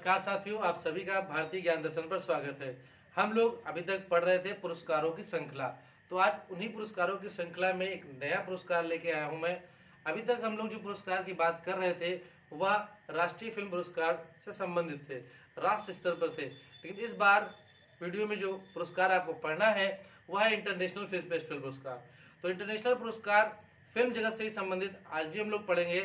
नमस्कार साथियों, आप सभी का भारतीय ज्ञान दर्शन पर स्वागत है। हम लोग अभी तक पढ़ रहे थे पुरस्कारों की श्रृंखला। तो आज उन्हीं पुरस्कारों की श्रृंखला में एक नया पुरस्कार लेके आया हूं मैं। अभी तक हम लोग जो पुरस्कार की बात कर रहे थे वह राष्ट्रीय फिल्म पुरस्कार से संबंधित थे, राष्ट्र स्तर पर थे। लेकिन इस बार वीडियो में जो पुरस्कार आपको पढ़ना है वह है इंटरनेशनल फिल्म फेस्टिवल पुरस्कार। तो इंटरनेशनल पुरस्कार फिल्म जगत से ही संबंधित आज भी हम लोग पढ़ेंगे,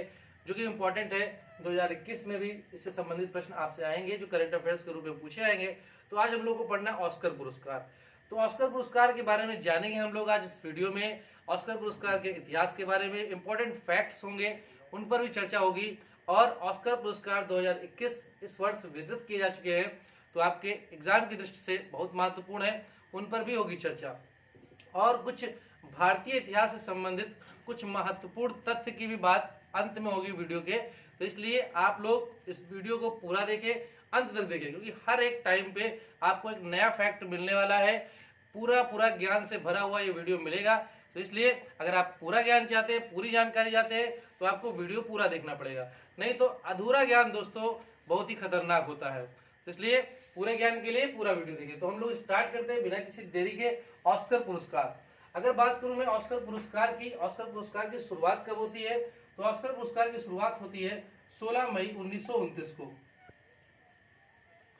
जो कि इम्पोर्टेंट है। 2021 में भी इससे संबंधित प्रश्न आपसे आएंगे जो करंट अफेयर्स के रूप में पूछे आएंगे। तो आज हम लोग को पढ़ना है ऑस्कर पुरस्कार। तो ऑस्कर पुरस्कार के बारे में जानेंगे हम लोग आज इस वीडियो में। ऑस्कर पुरस्कार के इतिहास के बारे में इंपॉर्टेंट फैक्ट्स होंगे, उन पर भी चर्चा होगी। और ऑस्कर पुरस्कार 2021 इस वर्ष वितरित किए जा चुके हैं, तो आपके एग्जाम की दृष्टि से बहुत महत्वपूर्ण है, उन पर भी होगी चर्चा। और कुछ भारतीय इतिहास से संबंधित कुछ महत्वपूर्ण तथ्य की भी बात अंत में होगी वीडियो के। तो इसलिए आप लोग इस वीडियो को पूरा देखें, अंत तक देखें, क्योंकि हर एक टाइम पे आपको एक नया फैक्ट मिलने वाला है। पूरा ज्ञान से भरा हुआ ये वीडियो मिलेगा। तो इसलिए अगर आप पूरा ज्ञान चाहते हैं, पूरी जानकारी चाहते हैं, तो आपको वीडियो पूरा देखना पड़ेगा। नहीं तो अधूरा ज्ञान दोस्तों बहुत ही खतरनाक होता है। तो इसलिए पूरे ज्ञान के लिए पूरा वीडियो देखिए। तो हम लोग स्टार्ट करते हैं बिना किसी देरी के ऑस्कर पुरस्कार। अगर बात करूं मैं ऑस्कर पुरस्कार की शुरुआत कब होती है, तो ऑस्कर पुरस्कार की शुरुआत होती है 16 मई 1929 को।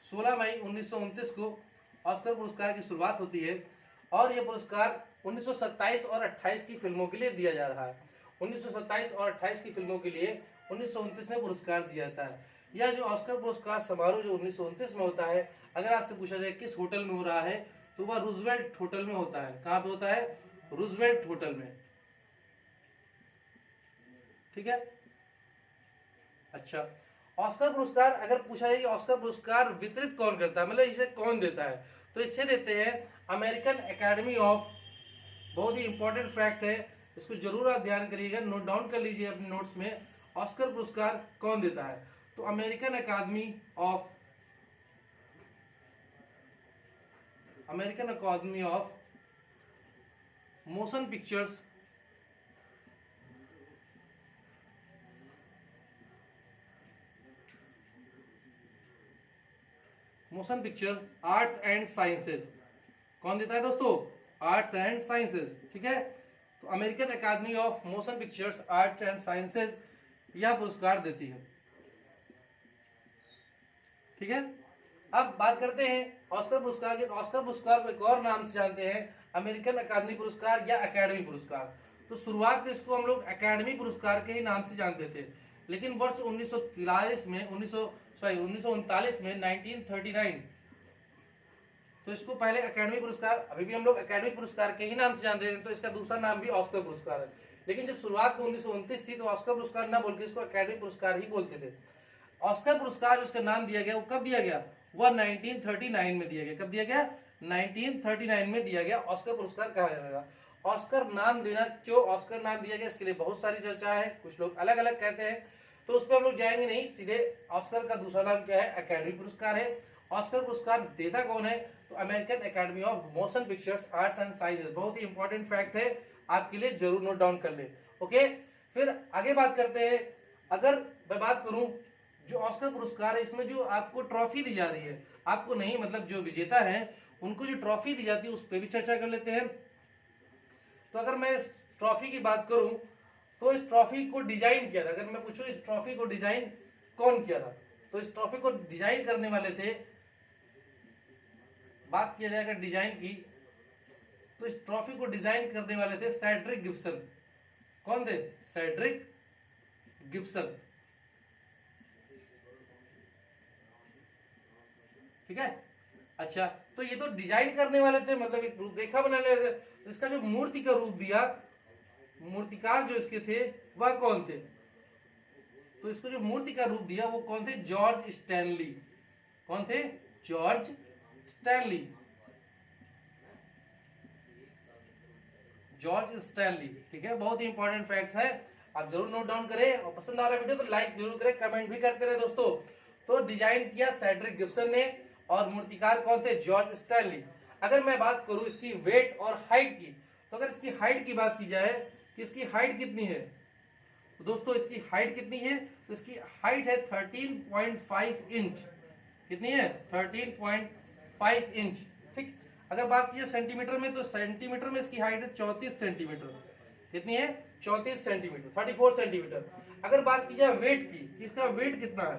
16 मई 1929 को ऑस्कर पुरस्कार की शुरुआत होती है। और यह पुरस्कार 1927 और 28 की फिल्मों के लिए दिया जा रहा है। 1927 और 28 की फिल्मों के लिए 1929 में पुरस्कार दिया जाता है। यह जो ऑस्कर पुरस्कार समारोह जो 1929 में होता है, अगर आपसे पूछा जाए किस होटल में हो रहा है, तो वह रूजवेल्ट होटल में होता है। कहां पे होता है? रूजवेल्ट होटल में। ठीक है। अच्छा, ऑस्कर पुरस्कार अगर पूछा जाए कि ऑस्कर पुरस्कार वितरित कौन करता है, मतलब इसे कौन देता है, तो इसे देते हैं अमेरिकन एकेडमी ऑफ। बहुत ही इंपॉर्टेंट फैक्ट है, इसको जरूर आप ध्यान करिएगा, नोट डाउन कर लीजिए अपने नोट्स में। ऑस्कर पुरस्कार कौन देता है, तो American academy of motion pictures arts and sciences. कौन देता है दोस्तों? Arts and sciences. ठीक है। तो American academy of motion pictures arts and sciences यह पुरस्कार देती है। ठीक है। अब बात करते हैं ऑस्कर पुरस्कार के। ऑस्कर पुरस्कार को एक और नाम से जानते हैं, अमेरिकन एकेडमी पुरस्कार या एकेडमी पुरस्कार। तो शुरुआत में इसको हम लोग एकेडमी पुरस्कार के ही नाम से जानते थे, लेकिन वर्ष 1939 में 1939 तो इसको पहले एकेडमी पुरस्कार, अभी भी हम लोग एकेडमी पुरस्कार के ही नाम से जानते हैं, तो इसका दूसरा नाम भी ऑस्कर पुरस्कार है। लेकिन जब शुरुआत में 1929 थी तो ऑस्कर पुरस्कार ना बोल के इसको एकेडमी पुरस्कार ही बोलते थे। ऑस्कर पुरस्कार जिसका नाम दिया गया वो कब दिया गया? वह 1939 में दिया गया। कब दिया गया? 1939 में दिया गया। ऑस्कर पुरस्कार कहा जाएगा। ऑस्कर नाम देना, क्यों ऑस्कर नाम दिया गया, इसके लिए बहुत सारी चर्चा है। कुछ लोग अलग अलग कहते हैं, तो उस पर हम लोग जाएंगे नहीं। सीधे ऑस्कर का दूसरा नाम क्या है? एकेडमी पुरस्कार है। ऑस्कर पुरस्कार देता कौन है? तो American academy of motion pictures arts and sciences. बहुत ही इंपॉर्टेंट फैक्ट है, आपके लिए जरूर नोट डाउन कर ले। ओके, फिर आगे बात करते हैं। अगर मैं बात करूं जो ऑस्कर पुरस्कार है, इसमें जो आपको ट्रॉफी दी जा रही है, आपको नहीं, मतलब जो विजेता है उनको जो ट्रॉफी दी जाती है उस पर भी चर्चा कर लेते हैं। तो अगर मैं इस ट्रॉफी की बात करूं तो इस ट्रॉफी को डिजाइन किया था, अगर मैं पूछूं इस ट्रॉफी को डिजाइन कौन किया था, तो इस ट्रॉफी को डिजाइन करने वाले थे, बात किया जाएगा डिजाइन की, तो इस ट्रॉफी को डिजाइन करने वाले थे सेड्रिक गिब्सन। कौन थे? Cedric Gibson. ठीक है। अच्छा, तो ये तो डिजाइन करने वाले थे, मतलब एक रूपरेखा बनाने वाले थे। तो इसका जो मूर्ति का रूप दिया, मूर्तिकार जो इसके थे वह कौन थे? तो इसको जो मूर्ति का रूप दिया वो कौन थे? George Stanley. कौन थे? George Stanley. George Stanley. ठीक है, बहुत ही इंपॉर्टेंट फैक्ट्स है, आप जरूर नोट डाउन करें। और पसंद आ रहा वीडियो तो लाइक जरूर करें, कमेंट भी करते रहे दोस्तों। तो डिजाइन किया सेड्रिक गिब्सन ने, और मूर्तिकार कौन थे? George Stanley. अगर मैं बात करूं इसकी वेट और हाइट की, तो अगर इसकी हाइट की बात की जाए कि इसकी हाइट कितनी है, तो दोस्तों इसकी हाइट कितनी है? तो इसकी हाइट है 13.5 इंच। कितनी है 13.5 इंच। ठीक, अगर बात की सेंटीमीटर में तो सेंटीमीटर में इसकी हाइट है 34 सेंटीमीटर। कितनी है 34 सेंटीमीटर, 34 सेंटीमीटर। अगर बात की जाए वेट की, इसका वेट कितना है,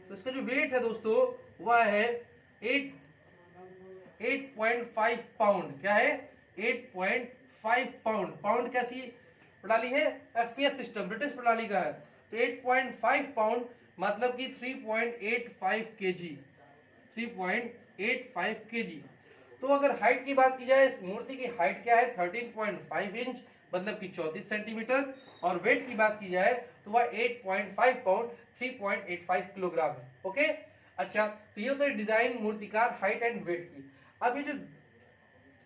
तो इसका जो वेट है दोस्तों वह है 8.5 पाउंड। क्या है 8.5 पाउंड। पाउंड कैसी प्रणाली है, एफपीएस सिस्टम, ब्रिटिश प्रणाली का है। तो 8.5 पाउंड मतलब कि 3.85 केजी, 3.85 केजी। तो अगर हाइट की बात की जाए, इस मूर्ति की हाइट क्या है 13.5 इंच मतलब कि 34 सेंटीमीटर, और वेट की बात की जाए तो वह 8.5 पाउंड 3.85 किलोग्राम है। ओके, अच्छा, तो ये होता है डिजाइन, मूर्तिकार, हाइट एंड वेट की। अब ये जो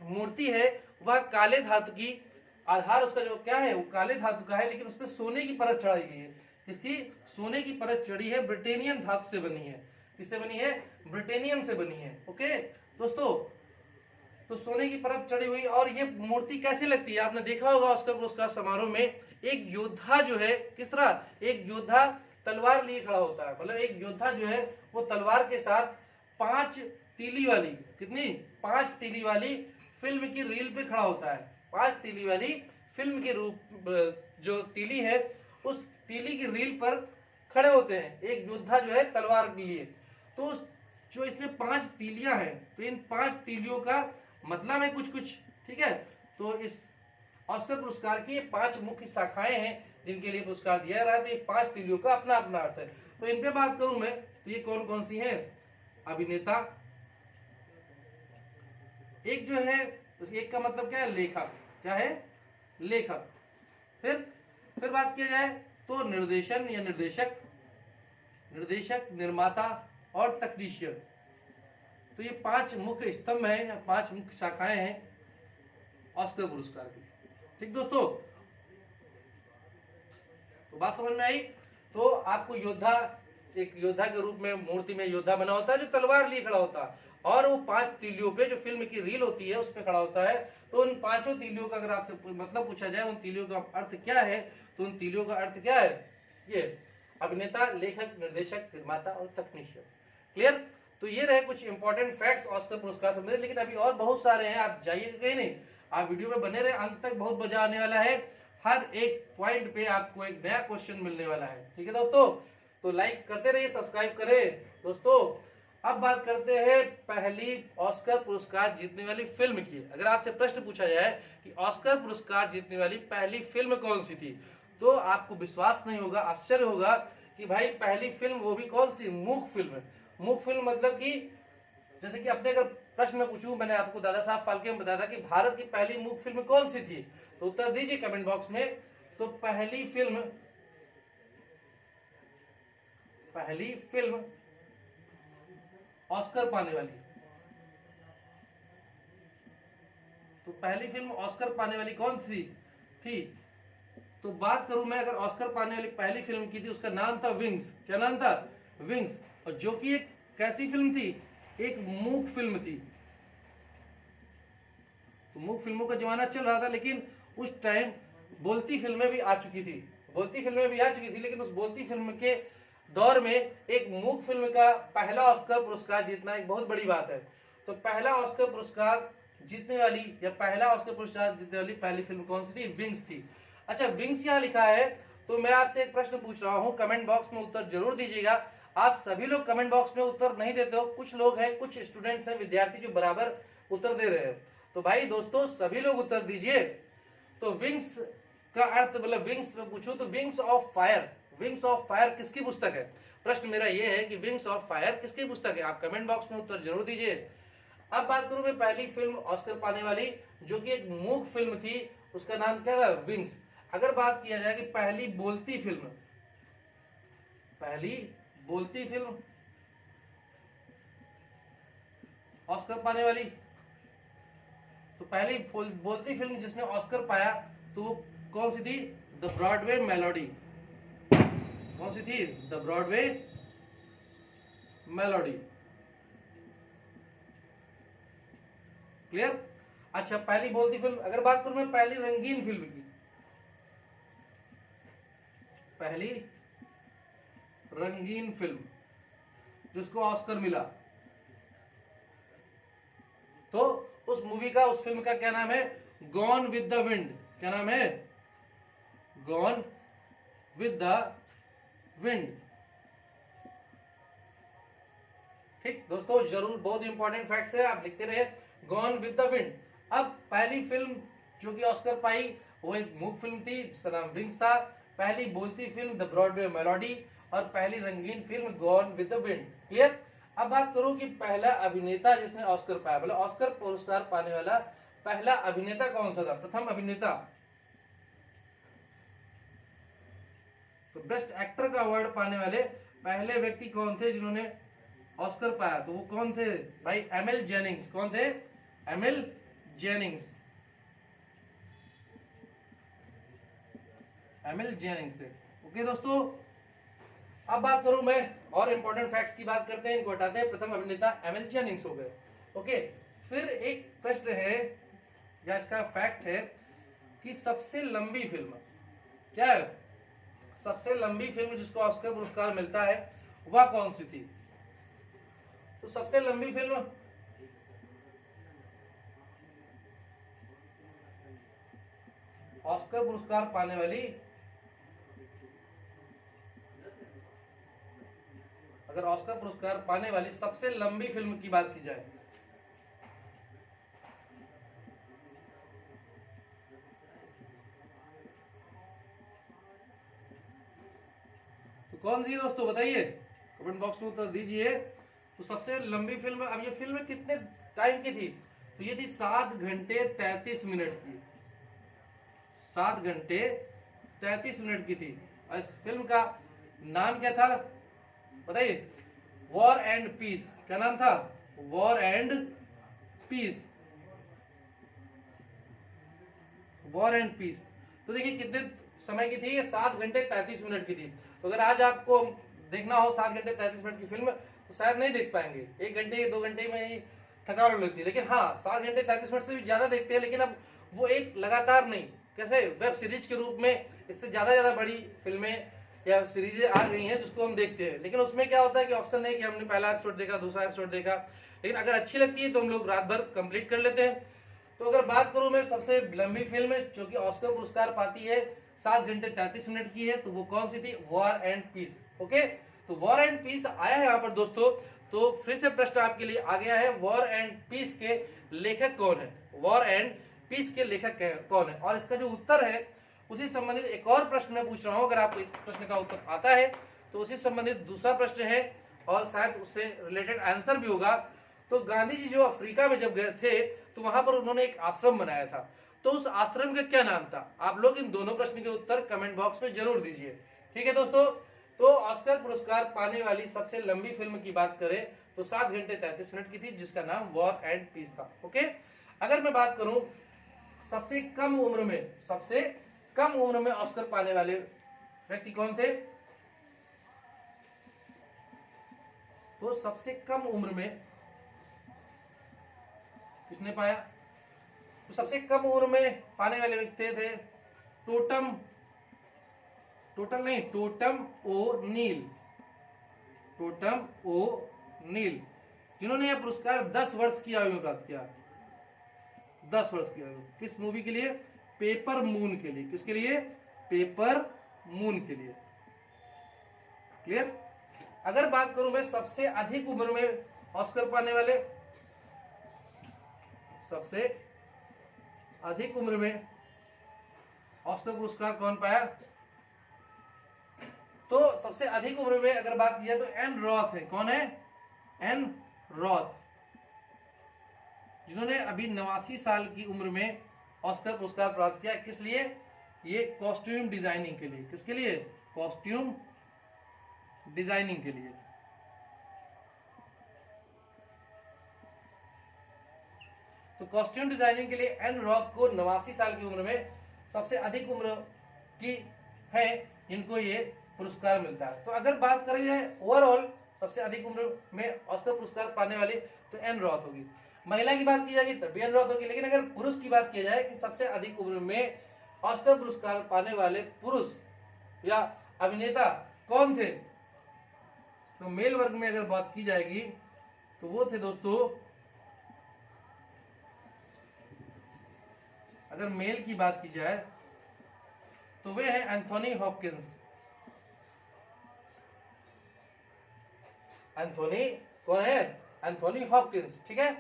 मूर्ति है वह काले धातु की, आधार उसका जो क्या है वो काले धातु का है, लेकिन उसपे सोने की परत चढ़ाई गई है। इसकी सोने की परत चढ़ी है, ब्रिटेनियम धातु से बनी है। किससे बनी है, ब्रिटेनियम से बनी है। ओके दोस्तों, तो सोने की परत चढ़ी हुई। और ये मूर्ति कैसे लगती है, आपने देखा होगा ऑस्कर पुरस्कार समारोह में एक योद्धा जो है किस तरह, एक योद्धा तलवार लिए खड़ा होता है, मतलब एक योद्धा जो है वो तलवार के साथ 5 तीली वाली, कितनी 5 तीली वाली फिल्म की रील पे खड़ा होता है। 5 तीली वाली फिल्म के रूप जो तीली है उस तीली की रील पर खड़े होते हैं एक योद्धा जो है तलवार लिए। तो जो इसमें 5 तीलियां हैं, तो इन 5 तीलियों का मतलब है कुछ कुछ। ठीक है, तो इस ऑस्कर पुरस्कार की 5 मुख्य शाखाएं हैं जिनके लिए पुरस्कार दिया जा रहा है। तो ये 5 तीलियों का अपना अपना अर्थ है। तो इन पे बात करूं मैं, तो ये कौन कौन सी हैं, अभिनेता, एक जो है एक का मतलब क्या है लेखक, क्या है लेखक। फिर बात किया जाए तो निर्देशन या निर्देशक, निर्देशक, निर्माता और तकनीशियन। तो ये 5 मुख्य स्तंभ हैं या 5 मुख्य शाखाएं हैं ऑस्कर पुरस्कार की। ठीक दोस्तों, तो बात समझ में आई। तो आपको योद्धा, एक योद्धा के रूप में मूर्ति में योद्धा बना होता है जो तलवार लिए खड़ा होता है, और वो 5 तीलियों पे जो फिल्म की रील होती है उस पे खड़ा होता है। तो उन 5 तीलियों का अगर आपसे मतलब पूछा जाए उन तीलियों का अर्थ क्या है, तो उन तीलियों का अर्थ क्या है, ये अभिनेता, लेखक, निर्देशक, निर्माता और तकनीशियन। क्लियर। तो ये रहे कुछ इंपॉर्टेंट फैक्ट्स ऑस्कर पुरस्कार से संबंधित, लेकिन अभी और बहुत सारे हैं, आप जाइएगा कहीं नहीं, आप वीडियो में बने रहे, अंत तक बहुत मजा आने वाला है। हर एक पॉइंट पे आपको एक नया क्वेश्चन मिलने वाला है। ठीक है दोस्तों, तो लाइक करते रहिए, सब्सक्राइब करें दोस्तों। अब बात करते हैं पहली ऑस्कर पुरस्कार जीतने वाली फिल्म की। अगर आपसे प्रश्न पूछा जाए कि ऑस्कर पुरस्कार जीतने वाली पहली फिल्म कौन सी थी, तो आपको विश्वास नहीं होगा, आश्चर्य होगा कि भाई पहली फिल्म वो भी कौन सी, मूक फिल्म। मूक फिल्म मतलब कि जैसे कि अपने अगर प्रश्न में पूछूं, मैंने आपको दादा साहब फाल्के में बताया था कि भारत की पहली मूक फिल्म कौन सी थी, तो उत्तर दीजिए कमेंट बॉक्स में। तो पहली फिल्म ऑस्कर पाने वाली, तो पहली फिल्म ऑस्कर पाने वाली कौन सी थी, तो बात करूं मैं अगर ऑस्कर पाने वाली पहली फिल्म की थी, उसका नाम था विंग्स। क्या नाम था, विंग्स। और जो कि एक कैसी फिल्म थी, एक मूक फिल्म थी। तो मूक फिल्मों का जमाना चल रहा था, लेकिन उस टाइम बोलती फिल्में भी आ चुकी थी, लेकिन उस बोलती फिल्म के दौर में एक मूक फिल्म का पहला ऑस्कर पुरस्कार जीतना एक बहुत बड़ी बात है। तो पहला ऑस्कर पुरस्कार जीतने वाली या पहला ऑस्कर पुरस्कार जीतने वाली पहली फिल्म कौन सी थी, विंग्स थी। अच्छा, विंग्स यहाँ लिखा है, तो मैं आपसे एक प्रश्न पूछ रहा हूँ, कमेंट बॉक्स में उत्तर जरूर दीजिएगा। आप सभी लोग कमेंट बॉक्स में उत्तर नहीं देते हो, कुछ लोग हैं, कुछ स्टूडेंट्स हैं, विद्यार्थी जो बराबर उत्तर दे रहे हैं। तो भाई दोस्तों सभी लोग उत्तर दीजिए। तो विंग्स का अर्थ, मतलब विंग्स में पूछूं तो wings of fire, wings of fire किसकी पुस्तक है, प्रश्न मेरा यह है कि विंग्स ऑफ फायर किसकी पुस्तक है, आप कमेंट बॉक्स में उत्तर जरूर दीजिए। अब बात करूं मैं पहली फिल्म ऑस्कर पाने वाली जो कि एक मूक फिल्म थी, उसका नाम क्या था, विंग्स। अगर बात किया जाए कि पहली बोलती फिल्म ऑस्कर पाने वाली, तो पहली बोलती फिल्म जिसने ऑस्कर पाया तो कौन सी थी, द ब्रॉडवे मेलोडी। कौन सी थी, द ब्रॉडवे मेलोडी। क्लियर। अच्छा, पहली बोलती फिल्म, अगर बात करूं मैं पहली रंगीन फिल्म की, पहली रंगीन फिल्म, जिसको ऑस्कर मिला, तो उस मूवी का, उस फिल्म का क्या नाम है? Gone with the wind. क्या नाम है? Gone with the wind. ठीक दोस्तों, जरूर बहुत इंपॉर्टेंट फैक्ट्स है, आप लिखते रहे। Gone with the wind. अब पहली फिल्म जो कि ऑस्कर पाई वो एक मूक फिल्म थी जिसका नाम विंग्स था। पहली बोलती फिल्म द ब्रॉडवे मेलोडी, और पहली रंगीन film gone with the wind. Clear? अब बात करूं कि पहला अभिनेता जिसने ऑस्कर पाया, मतलब ऑस्कर पुरस्कार पाने वाला पहला अभिनेता कौन सा था? प्रथम अभिनेता, तो बेस्ट एक्टर का अवार्ड पाने वाले पहले व्यक्ति कौन थे जिन्होंने ऑस्कर पाया? तो वो कौन थे भाई? Emil Jannings. कौन थे? Emil Jannings. एमिल जेनिंग्स थे। ओके दोस्तों, अब बात करूं मैं और इंपॉर्टेंट फैक्ट्स की बात करते हैं, इनको हटाते हैं। प्रथम अभिनेता एमिल जेनिंग्स हो गए। ओके, फिर एक प्रश्न है या इसका फैक्ट है कि सबसे लंबी फिल्म क्या है? सबसे लंबी फिल्म जिसको ऑस्कर पुरस्कार मिलता है वह कौन सी थी? तो सबसे लंबी फिल्म ऑस्कर पुरस्कार पाने वाली, अगर ऑस्कर पुरस्कार पाने वाली सबसे लंबी फिल्म की बात की जाए तो कौन सी है दोस्तों? बताइए, कमेंट बॉक्स में उत्तर दीजिए। तो सबसे लंबी फिल्म, अब ये फिल्म कितने टाइम की थी? तो ये थी 7 घंटे 33 मिनट की। 7 घंटे 33 मिनट की थी। और इस फिल्म का नाम क्या था बताइए? War and Peace. क्या नाम था? War and Peace. War and Peace. तो देखिए कितने समय की थी ये? 7 घंटे 33 मिनट की थी। तो अगर आज आपको देखना हो 7 घंटे 33 मिनट की फिल्म तो शायद नहीं देख पाएंगे, 1 घंटे 2 घंटे में ही थकावट होने लगती है। लेकिन हाँ, 7 घंटे 33 मिनट से भी ज्यादा देखते हैं, लेकिन अब वो एक लगातार नहीं, कैसे वेब सीरीज के रूप में इससे ज्यादा बड़ी फिल्में या सीरीजें आ गई हैं जिसको हम देखते हैं। लेकिन उसमें क्या होता है कि ऑप्शन नहीं कि हमने पहला एपिसोड देखा, दूसरा एपिसोड देखा, लेकिन अगर अच्छी लगती है तो हम लोग रात भर कंप्लीट कर लेते हैं। तो अगर बात करूं मैं सबसे लंबी फिल्म जो कि ऑस्कर पुरस्कार पाती है, 7 घंटे 33 मिनट की है, तो वो कौन सी थी? War and Peace. ओके, तो वॉर एंड पीस आया है यहाँ पर दोस्तों। तो फिर से प्रश्न आपके लिए आ गया है, वॉर एंड पीस के लेखक कौन है? वॉर एंड पीस के लेखक कौन है? और इसका जो उत्तर है उसी संबंधित एक और प्रश्न मैं पूछ रहा हूं। अगर आपको इस प्रश्न का उत्तर आता है तो उसी संबंधित दूसरा प्रश्न है और शायद उससे रिलेटेड आंसर भी होगा। तो गांधी जी जो अफ्रीका में जब गए थे तो वहां पर उन्होंने एक आश्रम बनाया था, तो उस आश्रम का क्या नाम था? आप लोग इन दोनों प्रश्न के उत्तर कमेंट बॉक्स में जरूर दीजिए। ठीक है दोस्तों, तो ऑस्कर पुरस्कार पाने वाली सबसे लंबी फिल्म की बात करें तो 7 घंटे 33 मिनट की थी, जिसका नाम वॉर एंड पीस था। ओके, अगर मैं बात करूं सबसे कम उम्र में ऑस्कर पाने वाले व्यक्ति कौन थे? तो सबसे कम उम्र में किसने पाया? तो सबसे कम उम्र में पाने वाले व्यक्ति थे टोटम ओ नील, जिन्होंने यह पुरस्कार 10 वर्ष की आयु में प्राप्त किया। 10 वर्ष की आयु किस मूवी के लिए? पेपर मून के लिए। किसके लिए? पेपर मून के लिए। क्लियर? अगर बात करूं मैं सबसे अधिक उम्र में ऑस्कर पाने वाले, सबसे अधिक उम्र में ऑस्कर पुरस्कार कौन पाया? तो सबसे अधिक उम्र में अगर बात की जाए तो एन रॉथ है। कौन है? एन रॉथ, जिन्होंने अभी 89 साल की उम्र में ऑस्कर पुरस्कार प्राप्त किया। किस लिए? ये कॉस्ट्यूम डिजाइनिंग के लिए। किसके लिए? कॉस्ट्यूम डिजाइनिंग के लिए। तो कॉस्ट्यूम डिजाइनिंग के लिए एन रॉथ को 89 साल की उम्र में सबसे अधिक उम्र की है इनको ये पुरस्कार मिलता है। तो अगर बात करें जाए ओवरऑल सबसे अधिक उम्र में ऑस्कर पुरस्कार पाने वाले तो एन रॉथ होगी। महिला की बात की जाएगी तब भी एन रॉथ होगी। लेकिन अगर पुरुष की बात की जाए कि सबसे अधिक उम्र में ऑस्कर पुरस्कार पाने वाले पुरुष या अभिनेता कौन थे, तो मेल वर्ग में अगर बात की जाएगी तो वो थे दोस्तों, अगर मेल की बात की जाए तो वे हैं एंथोनी हॉपकिंस। एंथोनी कौन है? एंथोनी हॉपकिंस, ठीक है।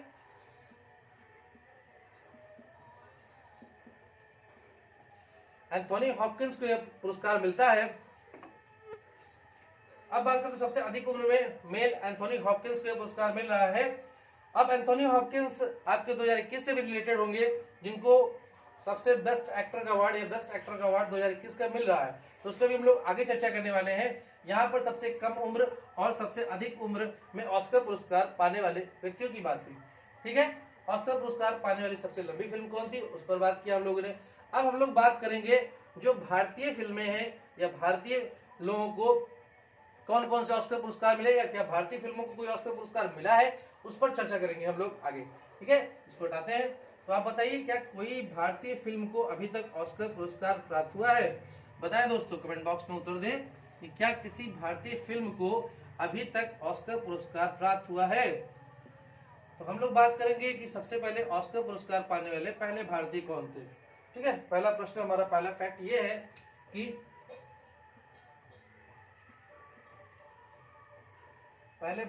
एंथोनी हॉपकिंस को यह पुरस्कार मिलता है। अब बात करें तो सबसे अधिक उम्र में मेल एंथोनी हॉपकिंस को यह पुरस्कार मिल रहा है। अब एंथोनी हॉपकिंस आपके 2021 से भी रिलेटेड होंगे, जिनको सबसे बेस्ट एक्टर का अवार्ड या बेस्ट एक्टर का अवार्ड 2021 का मिल रहा है, तो उस पर भी हम लोग आगे चर्चा करने वाले हैं। यहाँ पर सबसे कम उम्र और सबसे अधिक उम्र में ऑस्कर पुरस्कार पाने वाले व्यक्तियों की बात हुई, ठीक है। ऑस्कर पुरस्कार पाने वाली सबसे लंबी फिल्म कौन थी, उस पर बात किया हम लोगों ने। अब हम लोग बात करेंगे जो भारतीय फिल्में हैं या भारतीय लोगों को कौन कौन से ऑस्कर पुरस्कार मिले या क्या भारतीय फिल्मों को कोई ऑस्कर पुरस्कार मिला है, उस पर चर्चा करेंगे हम लोग आगे, ठीक है। इसको हटाते हैं। तो आप बताइए, क्या कोई भारतीय फिल्म को अभी तक ऑस्कर पुरस्कार प्राप्त हुआ है? बताएं दोस्तों, कमेंट बॉक्स में उत्तर दें कि क्या किसी भारतीय फिल्म को अभी तक ऑस्कर पुरस्कार प्राप्त हुआ है। तो हम लोग बात करेंगे कि सबसे पहले ऑस्कर पुरस्कार पाने वाले पहले भारतीय कौन थे, ठीक है। पहला प्रश्न, हमारा पहला फैक्ट ये है कि पहले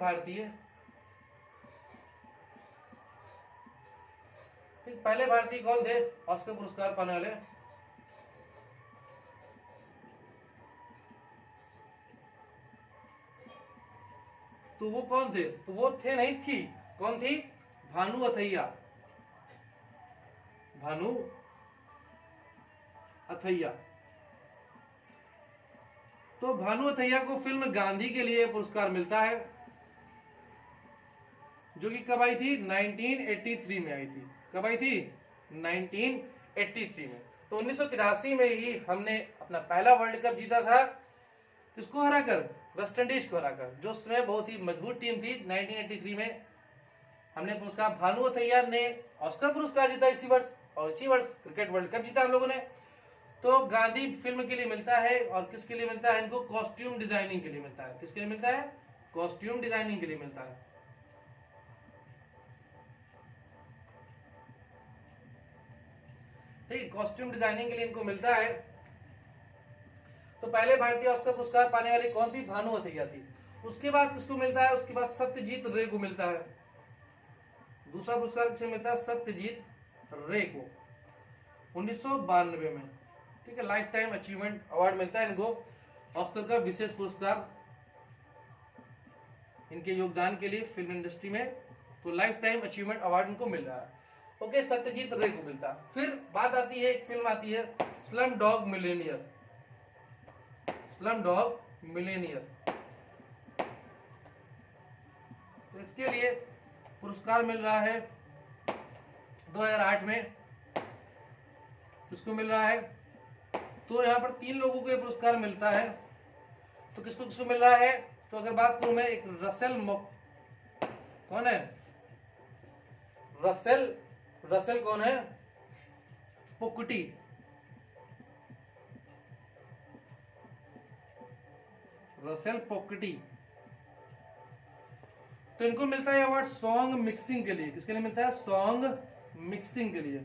भारतीय कौन थे ऑस्कर पुरस्कार पाने वाले? तो वो कौन थे? तो वो थे नहीं, थी। कौन थी? भानु अथैया। भानु अथैया। तो भानु अथैया को फिल्म गांधी के लिए पुरस्कार मिलता है, जो कि कब आई थी? 1983 में आई थी। कब आई थी? 1983 में। तो 1983 में ही हमने अपना पहला वर्ल्ड कप जीता था, किसको हराकर? वेस्ट इंडीज को हराकर, जो उसमें बहुत ही मजबूत टीम थी। 1983 में हमने पुरस्कार, भानु अथैया ने ऑस्कर पुरस्कार जीता इसी वर्ष, और इसी वर्ष क्रिकेट वर्ल्ड कप जीता हम लोगों ने। तो गांधी फिल्म के लिए मिलता है, और किसके लिए मिलता है इनको? कॉस्ट्यूम डिजाइनिंग के लिए मिलता है। किसके लिए मिलता है? कॉस्ट्यूम डिजाइनिंग के लिए मिलता है। ठीक, कॉस्ट्यूम डिजाइनिंग के लिए इनको मिलता है। तो पहले भारतीय ऑस्कर पुरस्कार पाने वाली कौन थी? भानु अथैया थी। उसके बाद किसको मिलता है? उसके बाद सत्यजीत रे को मिलता है। दूसरा पुरस्कार किसे मिलता है? सत्यजीत रे को 1992 में, ठीक है। लाइफ टाइम अचीवमेंट अवार्ड मिलता है इनको, ऑस्कर का विशेष पुरस्कार इनके योगदान के लिए फिल्म इंडस्ट्री में। तो लाइफ टाइम अचीवमेंट अवार्ड इनको मिल रहा है। ओके, सत्यजीत रे को मिलता है। फिर बात आती है, एक फिल्म आती है slum dog Millionaire. Slum dog Millionaire, तो इसके लिए पुरस्कार मिल रहा है 2008 में। किसको मिल रहा है? तो यहाँ पर 3 लोगों को ये पुरस्कार मिलता है। तो किसको किसको मिल रहा है? तो अगर बात करूं मैं, एक कौन है? रसेल कौन है? पोकुटी। रसेल पोकुटी। तो इनको मिलता है अवार्ड सॉन्ग मिक्सिंग के लिए। किसके लिए मिलता है? सॉन्ग मिक्सिंग के लिए।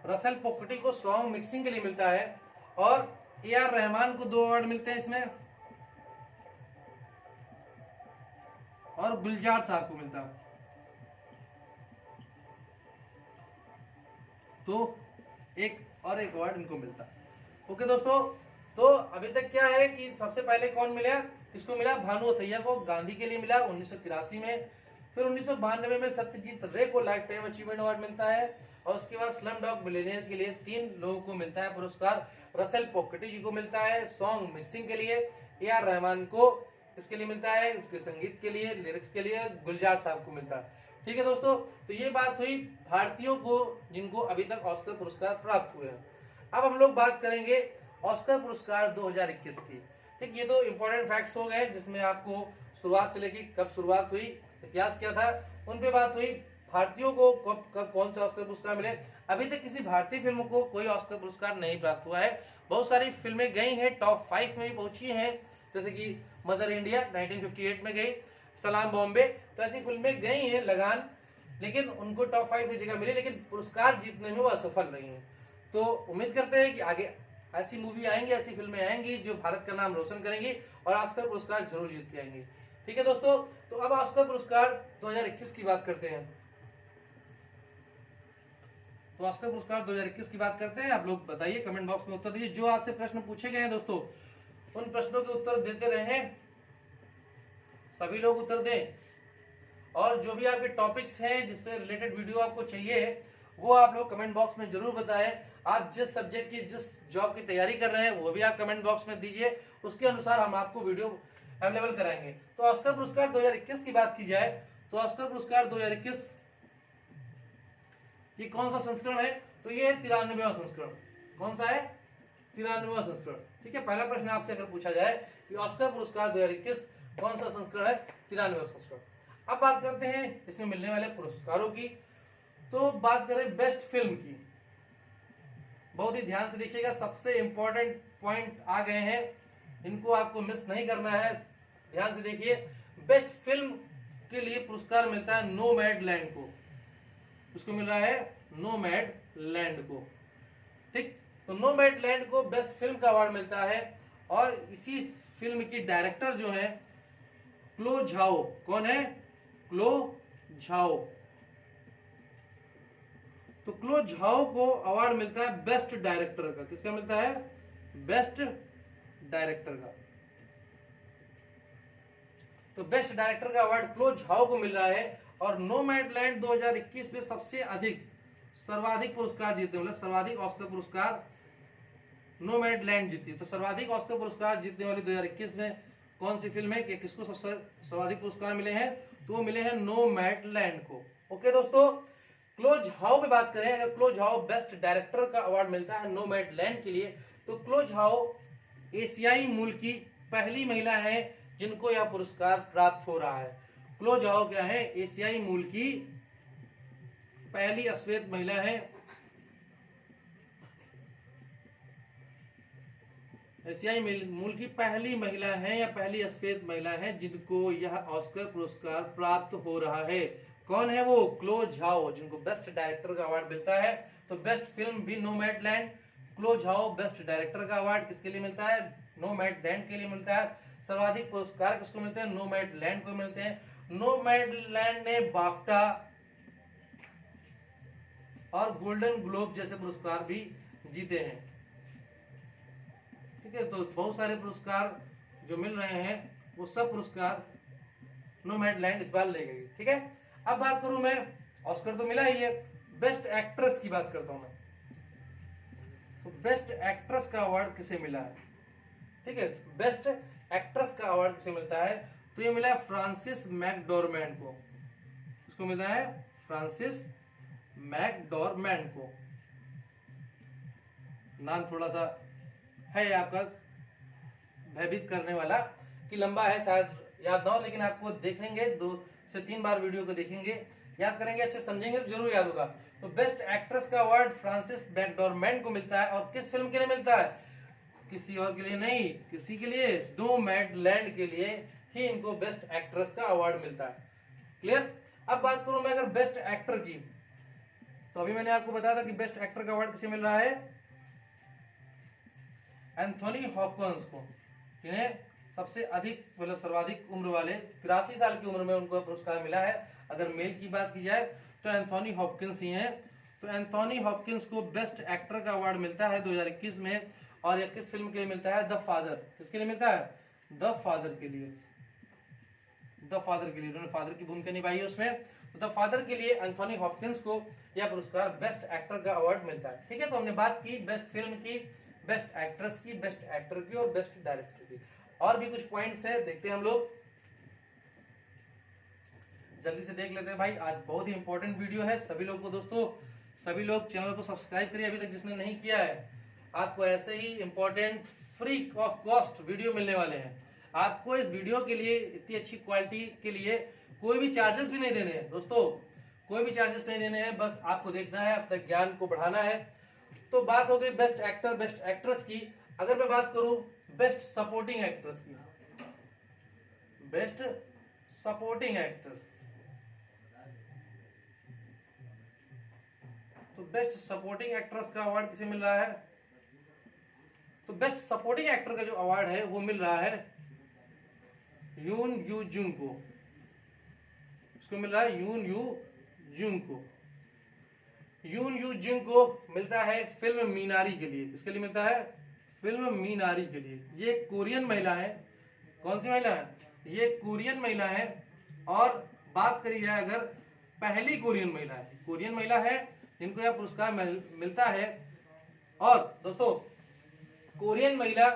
रसेल पोकुटी को सॉन्ग मिक्सिंग के लिए मिलता है। और ए.आर. रहमान को 2 अवार्ड मिलते हैं इसमें, और गुलजार साहब को मिलता है। तो एक अवार्ड इनको मिलता है। ओके दोस्तों, तो अभी तक क्या है कि सबसे पहले कौन मिला? किसको मिला? भानु अथैया को गांधी के लिए मिला 1983 में। फिर 1992 में सत्यजीत रे को लाइफ टाइम अचीवमेंट अवार्ड मिलता है। और उसके बाद स्लम डॉग मिलेनियर के लिए 3 लोगों को मिलता है पुरस्कार। रसेल पोकुटी जी को मिलता है सॉन्ग मिक्सिंग के लिए। ए.आर. रहमान को इसके लिए मिलता है, उसके संगीत के लिए, लिरिक्स के लिए। गुलजार साहब को मिलता है। ठीक है दोस्तों, तो ये बात हुई भारतीयों को जिनको अभी तक ऑस्कर पुरस्कार प्राप्त हुए हैं। अब हम लोग बात करेंगे ऑस्कर पुरस्कार 2021 की। ठीक, ये तो इंपॉर्टेंट फैक्ट्स हो गए जिसमें आपको शुरुआत से लेकर कब शुरुआत हुई, इतिहास क्या था, उन पे बात हुई। भारतीयों को कब कब कौन सा ऑस्कर पुरस्कार मिले, अभी तक किसी भारतीय फिल्म को कोई ऑस्कर पुरस्कार नहीं प्राप्त हुआ है। बहुत सारी फिल्में गई हैं, टॉप 5 में भी पहुंची हैं, जैसे कि मदर इंडिया 1958 में गई, सलाम बॉम्बे, तो ऐसी फिल्में गई हैं, लगान, लेकिन उनको टॉप 5 में जगह मिली, लेकिन पुरस्कार जीतने में वो असफल रही हैं। तो उम्मीद करते हैं कि आगे ऐसी मूवी आएंगी, ऐसी फिल्में आएंगी जो भारत का नाम रोशन करेंगी और ऑस्कर पुरस्कार जरूर जीत के आएंगी। ठीक है दोस्तों, तो अब ऑस्कर पुरस्कार 2021 की बात करते हैं। तो ऑस्कर पुरस्कार 2021 की बात करते हैं। आप लोग बताइए, कमेंट बॉक्स में उत्तर दीजिए। जो आपसे प्रश्न पूछे गए हैं दोस्तों, उन प्रश्नों के उत्तर देते रहें, सभी लोग उत्तर दें, और जो भी आपके टॉपिक्स हैं जिससे रिलेटेड वीडियो आपको चाहिए वो आप लोग कमेंट बॉक्स में जरूर बताएं। आप जिस सब्जेक्ट की, जिस जॉब की तैयारी कर रहे हैं वो भी आप कमेंट बॉक्स में दीजिए, उसके अनुसार हम आपको वीडियो अवेलेबल कराएंगे। तो ऑस्कर पुरस्कार 2021 की बात की जाए तो ऑस्कर पुरस्कार 2021 ये कौन सा संस्करण है, तो ये 93वां संस्करण। कौन सा है? 93वां संस्करण। ठीक है, पहला प्रश्न आपसे अगर पूछा जाए कि ऑस्कर पुरस्कार 2021 कौन सा संस्करण है, 93वां संस्करण। अब बात करते हैं इसमें मिलने वाले पुरस्कारों की। तो बात करें बेस्ट फिल्म की, बहुत ही ध्यान से देखिएगा, सबसे इंपॉर्टेंट पॉइंट आ गए हैं, इनको आपको मिस नहीं करना है, ध्यान से देखिए। बेस्ट फिल्म के लिए पुरस्कार मिलता है नोमैडलैंड को, उसको मिल रहा है नोमैडलैंड को। ठीक, तो नोमैडलैंड को बेस्ट फिल्म का अवार्ड मिलता है, और इसी फिल्म की डायरेक्टर जो है क्लो झाओ। कौन है? क्लो झाओ। तो क्लो झाओ को अवार्ड मिलता है बेस्ट डायरेक्टर का। किसका मिलता है? बेस्ट डायरेक्टर का। तो बेस्ट डायरेक्टर का अवार्ड क्लो झाओ को मिल रहा है। और नोमैडलैंड 2021 में सबसे अधिक, सर्वाधिक पुरस्कार जीते, मतलब सर्वाधिक ऑस्कर पुरस्कार नोमैडलैंड जीती है। तो सर्वाधिक ऑस्कर पुरस्कार जीतने वाली 2021 में कौन सी फिल्म है कि किसको सबसे सर्वाधिक पुरस्कार मिले हैं, तो वो मिले हैं नोमैडलैंड को। ओके दोस्तों, क्लो झाओ पे बात करें, अगर क्लो झाओ बेस्ट डायरेक्टर का अवार्ड मिलता है नोमैडलैंड के लिए, तो क्लो झाओ एशियाई मूल की पहली महिला है जिनको यह पुरस्कार प्राप्त हो रहा है। क्लो झाओ क्या है? एशियाई मूल की पहली अश्वेत महिला है, एशियाई मूल की पहली महिला है या पहली अश्वेत महिला है जिनको यह ऑस्कर पुरस्कार प्राप्त हो रहा है। कौन है वो? क्लो झाओ, जिनको बेस्ट डायरेक्टर का अवार्ड मिलता है। तो बेस्ट फिल्म भी नोमैडलैंड, क्लो झाओ बेस्ट डायरेक्टर का अवार्ड किसके लिए मिलता है? नोमैडलैंड के लिए मिलता है। सर्वाधिक पुरस्कार किसको मिलते हैं? नोमैडलैंड को मिलते हैं। नोमैडलैंड ने बाफ्टा और गोल्डन ग्लोब जैसे पुरस्कार भी जीते हैं। ठीक है, तो बहुत सारे पुरस्कार जो मिल रहे हैं वो सब पुरस्कार नोमैडलैंड इस बार ले गई। ठीक है, अब बात करूं मैं, ऑस्कर तो मिला ही है, बेस्ट एक्ट्रेस की बात करता हूं मैं। तो बेस्ट एक्ट्रेस का अवार्ड किसे मिला है? ठीक है, बेस्ट एक्ट्रेस का अवार्ड किसे मिलता है? तो ये मिला है फ्रांसिस मैकडॉर्मैंड को। इसको मिला है फ्रांसिस मैकडॉर्मैंड को। नाम थोड़ा सा है आपका भयभीत करने वाला कि लंबा है, शायद याद ना हो, लेकिन आपको देखेंगे 2 से 3 बार वीडियो को देखेंगे, याद करेंगे, अच्छे समझेंगे तो जरूर याद होगा। तो बेस्ट एक्ट्रेस का अवार्ड फ्रांसिस मैकडॉर्मैंड को मिलता है। और किस फिल्म के लिए मिलता है? किसी और के लिए नहीं, किसी के लिए? नोमैडलैंड के लिए ही इनको बेस्ट एक्ट्रेस का अवार्ड मिलता है। क्लियर? अब बात करूं मैं अगर बेस्ट एक्टर की, तो अभी मैंने आपको बताया था कि बेस्ट एक्टर का अवार्ड किसे मिल रहा है? एंथोनी हॉपकिंस को। इन्हें सबसे अधिक, मतलब सर्वाधिक उम्र वाले 83 साल की उम्र में उनको पुरस्कार मिला है। अगर मेल की बात की जाए तो एंथोनी हॉपकिंस ही हैं। तो एंथोनी हॉपकिंस को बेस्ट एक्टर का अवार्ड मिलता है 2021 में। और यह किस फिल्म के लिए मिलता है? The father. किसके लिए मिलता है? द फादर के लिए। द फादर के लिए, उन्होंने फादर की भूमिका निभाई है उसमें। तो द फादर के लिए एंथोनी हॉपकिंस को यह पुरस्कार बेस्ट एक्टर का अवार्ड मिलता है। ठीक है, तो हमने बात की बेस्ट फिल्म की, बेस्ट एक्ट्रेस की, बेस्ट एक्टर की और बेस्ट डायरेक्टर की। और भी कुछ पॉइंट्स है, देखते हैं हम लोग, जल्दी से देख लेते हैं भाई। आज बहुत ही इंपॉर्टेंट वीडियो है सभी लोग को। दोस्तों सभी लोग चैनल को सब्सक्राइब करिए अभी तक जिसने नहीं किया है। आपको ऐसे ही important free of cost video मिलने वाले हैं। आपको इस वीडियो के लिए, इतनी अच्छी क्वालिटी के लिए कोई भी चार्जेस भी नहीं देने हैं दोस्तों, कोई भी चार्जेस नहीं देने हैं, बस आपको देखना है, अपने ज्ञान को बढ़ाना है। तो बात हो गई बेस्ट एक्टर बेस्ट एक्ट्रेस की। अगर मैं बात करूं बेस्ट सपोर्टिंग एक्ट्रेस की, बेस्ट सपोर्टिंग एक्ट्रेस, तो बेस्ट सपोर्टिंग एक्ट्रेस का अवार्ड किसे मिल रहा है? तो बेस्ट सपोर्टिंग एक्टर का जो अवार्ड है वो मिल रहा है यून यू जुंग को। इसको मिल रहा है यून यू जुंग को। यून यू जुंग को मिलता है फिल्म मीनारी के लिए। किसके लिए मिलता है? फिल्म मीनारी के लिए। ये कोरियन महिला है। कौन सी महिला है? ये कोरियन महिला है। और बात करी जाए अगर पहली कोरियन महिला है, कोरियन महिला है जिनको यह पुरस्कार मिलता है। और दोस्तों कोरियन महिला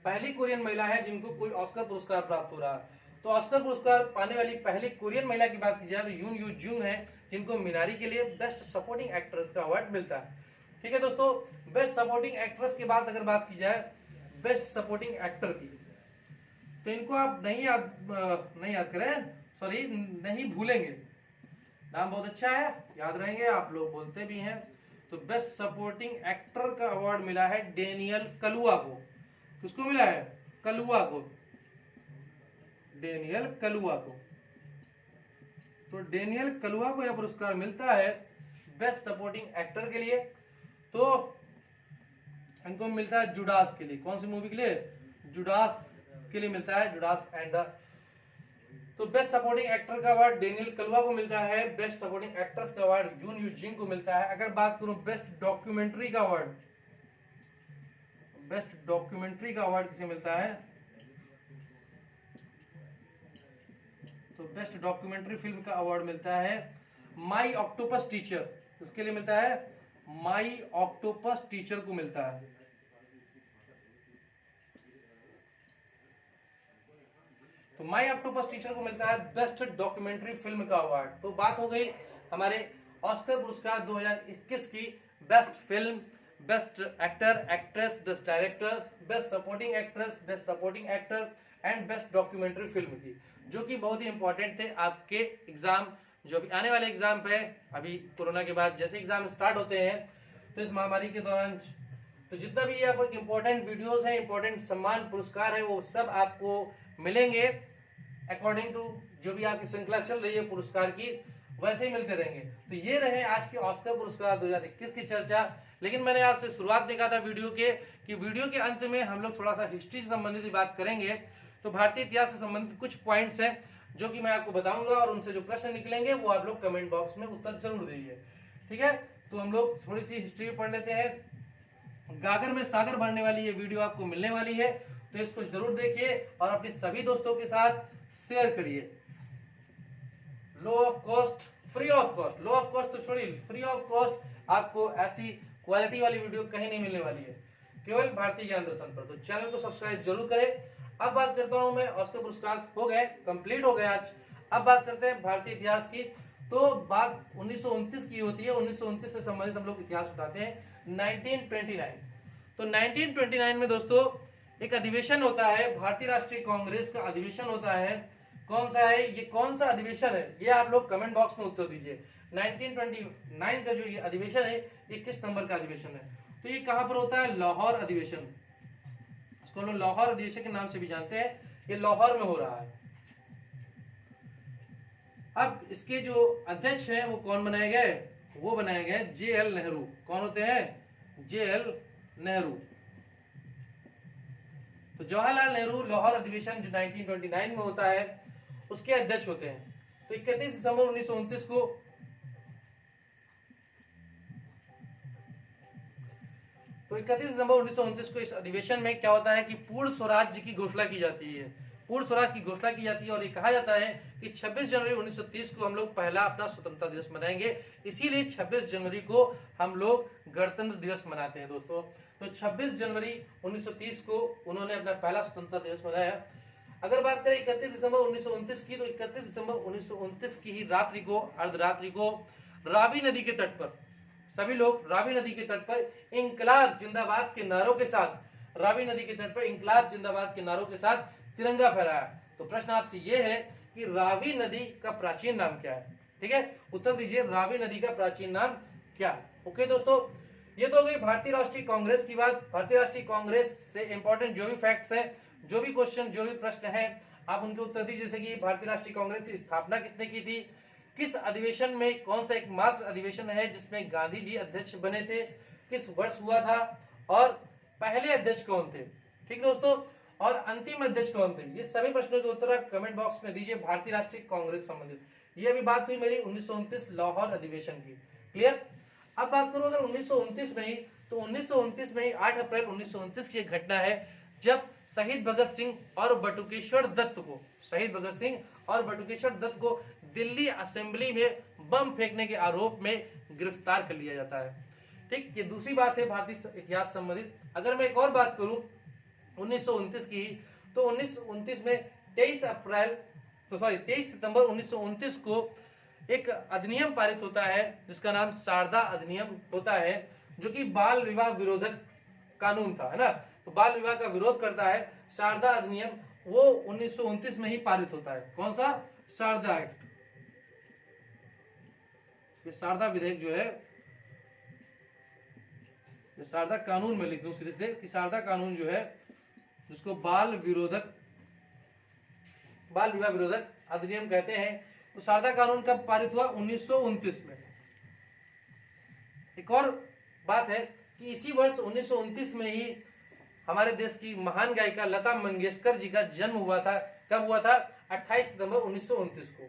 पहली कोरियन महिला है जिनको कोई ऑस्कर पुरस्कार प्राप्त हो रहा है। तो ऑस्कर पुरस्कार पाने वाली पहली कोरियन महिला की बात की जाए तो यून यू जुंग है, जिनको मीनारी के लिए बेस्ट सपोर्टिंग एक्ट्रेस का अवार्ड मिलता है। ठीक है दोस्तों, बेस्ट सपोर्टिंग एक्ट्रेस के बाद अगर बात की जाए बेस्ट सपोर्टिंग एक्टर की, तो इनको आप नहीं याद करें, सॉरी नहीं भूलेंगे। नाम बहुत अच्छा है, याद रहेंगे, आप लोग बोलते भी हैं। तो बेस्ट सपोर्टिंग एक्टर का अवार्ड मिला है डेनियल कलुआ को। किसको मिला है? कलुआ को, डेनियल कलुआ को। तो डेनियल कलुआ को यह पुरस्कार मिलता है बेस्ट सपोर्टिंग एक्टर के लिए। तो इनको मिलता है जुडास के लिए। कौन सी मूवी के लिए? जुडास के लिए मिलता है, जुडास एंड द। तो बेस्ट सपोर्टिंग एक्टर का अवार्ड डेनियल कलुआ को मिलता है। बेस्ट सपोर्टिंग एक्ट्रेस का अवार्ड यून यू जिंग को मिलता है। अगर बात करूं बेस्ट डॉक्यूमेंट्री का अवार्ड, बेस्ट डॉक्यूमेंट्री का अवार्ड किसे मिलता है? तो बेस्ट डॉक्यूमेंट्री फिल्म का अवार्ड मिलता है माई ऑक्टोपस टीचर। इसके लिए मिलता है माई ऑक्टोपस टीचर को मिलता है। तो माई ऑक्टोपस टीचर को मिलता है बेस्ट डॉक्यूमेंट्री फिल्म का अवार्ड। तो बात हो गई हमारे ऑस्कर पुरस्कार 2021 की best film, best actor actress, best director, best supporting actress, best supporting actor and best documentary film की, जो कि बहुत ही इंपॉर्टेंट थे आपके एग्जाम, जो भी आने वाले एग्जाम पे। अभी कोरोना के बाद जैसे एग्जाम स्टार्ट होते हैं तो इस महामारी के दौरान तो जितना भी आपको इंपॉर्टेंट वीडियोस है, इंपॉर्टेंट सम्मान पुरस्कार है, वो सब आपको मिलेंगे अकॉर्डिंग टू जो भी आपकी श्रृंखला चल रही है पुरस्कार की, वैसे ही मिलते रहेंगे। तो ये रहे आज के ऑस्कर पुरस्कार 2021 की चर्चा। लेकिन मैंने आपसे शुरुआत में कहा था वीडियो के कि वीडियो के अंत में हम लोग थोड़ा सा हिस्ट्री से संबंधित बात करेंगे। तो भारतीय इतिहास से संबंधित कुछ पॉइंट्स हैं जो कि मैं आपको बताऊंगा, और उनसे जो प्रश्न निकलेंगे वो आप लोग कमेंट बॉक्स में उत्तर जरूर दीजिए। ठीक है, तो हम लोग थोड़ी सी हिस्ट्री पढ़ लेते हैं। गागर में सागर भरने वाली ये वीडियो आपको मिलने वाली है, तो इसको जरूर देखिए और अपने सभी दोस्तों के साथ शेयर करिए। Low of cost, free of cost, low of cost तो छोड़िए, फ्री ऑफ कॉस्ट आपको ऐसी क्वालिटी वाली वीडियो कहीं नहीं मिलने वाली है, केवल भारतीय ज्ञान दर्शन पर। तो चैनल को सब्सक्राइब जरूर करें। अब बात करता हूं मैं, ऑस्कर पुरस्कार हो गए, कंप्लीट हो गए आज। अब बात करते हैं भारतीय इतिहास की। तो बात 1929 की होती है, 1929 से संबंधित हम लोग इतिहास उठाते हैं। 1929, तो 1929 में दोस्तों एक अधिवेशन होता है, भारतीय राष्ट्रीय कांग्रेस का अधिवेशन होता है। कौन सा है ये, कौन सा अधिवेशन है, ये आप लोग कमेंट बॉक्स में उत्तर दीजिए। 1929 का जो ये अधिवेशन है, ये किस नंबर का अधिवेशन है? तो ये कहां पर होता है? लाहौर अधिवेशन। इसको लोग लाहौर अधिवेशन के नाम से भी जानते हैं। ये लाहौर में हो रहा है। अब इसके जो अध्यक्ष हैं वो कौन बनाए गए? वो बनाए गए JL नेहरू। कौन होते हैं? JL नेहरू। तो जवाहरलाल नेहरू लाहौर अधिवेशन जो 1929 में होता है उसके अध्यक्ष होते हैं। तो 31 दिसंबर 1929 को तो 31 दिसंबर 1929 को इस अधिवेशन में क्या होता है कि पूर्ण स्वराज्य की घोषणा की जाती है। पूर्ण स्वराज की घोषणा की जाती है और ये कहा जाता है कि 26 जनवरी 1930 को हम लोग पहला अपना स्वतंत्रता दिवस मनाएंगे। इसीलिए 26 जनवरी को हम लोग गणतंत्र दिवस मनाते हैं दोस्तों। तो 26 जनवरी 1930 को उन्होंने अपना पहला स्वतंत्रता दिवस मनाया। अगर बात करें 31 दिसंबर 1929 की, तो 31 दिसंबर 1929 की ही रात्रि को, अर्धरात्रि को, रावी नदी के तट पर सभी लोग रावी नदी के तट पर इंकलाब जिंदाबाद के नारों के साथ, रावी नदी के तट पर इंकलाब जिंदाबाद के नारों के साथ तिरंगा फहराया। तो प्रश्न आपसे यह है कि रावी नदी का प्राचीन नाम क्या है? ठीक है, उत्तर दीजिए रावी नदी का प्राचीन नाम क्या है। ओके दोस्तों, ये तो हो गई भारतीय राष्ट्रीय कांग्रेस की बात। भारतीय राष्ट्रीय कांग्रेस से इंपॉर्टेंट जो भी फैक्ट्स है, जो भी क्वेश्चन, जो भी प्रश्न है, आप उनके उत्तर दीजिए। जैसे कि भारतीय राष्ट्रीय कांग्रेस की स्थापना किसने की थी, किस अधिवेशन में, कौन सा एकमात्र अधिवेशन है जिसमें गांधी जी अध्यक्ष बने थे, किस वर्ष हुआ था, और पहले अध्यक्ष कौन थे। ठीक दोस्तों, और अंतिम अध्यक्ष कौन थे। ये सभी प्रश्नों के उत्तर आप कमेंट बॉक्स में दीजिए भारतीय राष्ट्रीय कांग्रेस संबंधित। ये अभी बात हुई मेरी 1929 लाहौर अधिवेशन की। क्लियर। अब बात करूं अगर 1929 में ही, तो 1929 में ही 8 अप्रैल 1929 की एक घटना है जब शहीद भगत सिंह और बटुकेश्वर दत्त को, शहीद भगत सिंह और बटुकेश्वर दत्त को दिल्ली असेंबली में बम फेंकने के आरोप में गिरफ्तार कर लिया जाता है। ठीक, ये दूसरी बात है भारतीय इतिहास संबंधित। अगर मैं एक और बात करूं 1929 की, तो 1929 में 23 सितंबर 1929 को एक अधिनियम पारित होता है जिसका नाम शारदा अधिनियम होता है, जो कि बाल विवाह विरोधक कानून था, है ना। तो बाल विवाह का विरोध करता है शारदा अधिनियम, वो 1929 में ही पारित होता है। कौन सा, शारदा एक्ट। ये शारदा विधेयक जो है, ये शारदा कानून में लिख दूं सीधे से कि शारदा कानून जो है, जिसको बाल विवाह विरोधक अधिनियम कहते हैं, तो शारदा कानून कब पारित हुआ, 1929 में। एक और बात है कि इसी वर्ष 1929 में ही हमारे देश की महान गायिका लता मंगेशकर जी का जन्म हुआ था। कब हुआ था, 28 सितंबर 1929 को,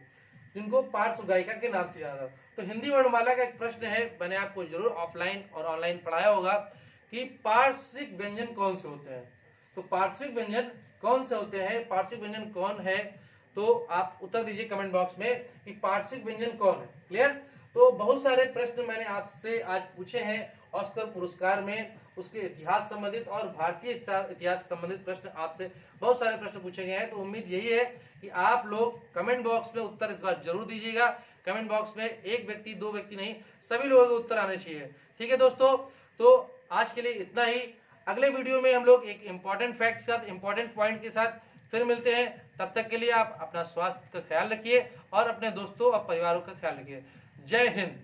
जिनको पार्श्व गायिका के नाम से जाना था। तो हिंदी वर्णमाला का एक प्रश्न है, मैंने आपको जरूर ऑफलाइन और ऑनलाइन पढ़ाया होगा कि पार्श्विक व्यंजन कौन से होते हैं। तो पार्श्विक व्यंजन कौन से होते हैं, पार्श्विक व्यंजन कौन है, तो आप उत्तर दीजिए कमेंट बॉक्स में कि पार्श्विक व्यंजन कौन है। क्लियर। तो बहुत सारे प्रश्न मैंने आपसे आज पूछे हैं ऑस्कर पुरस्कार में, उसके इतिहास संबंधित और भारतीय इतिहास संबंधित प्रश्न आपसे बहुत सारे प्रश्न पूछे गए हैं। तो उम्मीद यही है कि आप लोग कमेंट बॉक्स में उत्तर इस बार जरूर दीजिएगा। कमेंट बॉक्स में एक व्यक्ति, दो व्यक्ति नहीं, सभी लोगों के उत्तर आने चाहिए। ठीक है दोस्तों, तो आज के लिए इतना ही। अगले वीडियो में हम लोग एक इंपॉर्टेंट फैक्ट के साथ, इंपॉर्टेंट पॉइंट के साथ फिर मिलते हैं। तब तक के लिए आप अपना स्वास्थ्य का ख्याल रखिए और अपने दोस्तों और परिवारों का ख्याल रखिए। जय हिंद।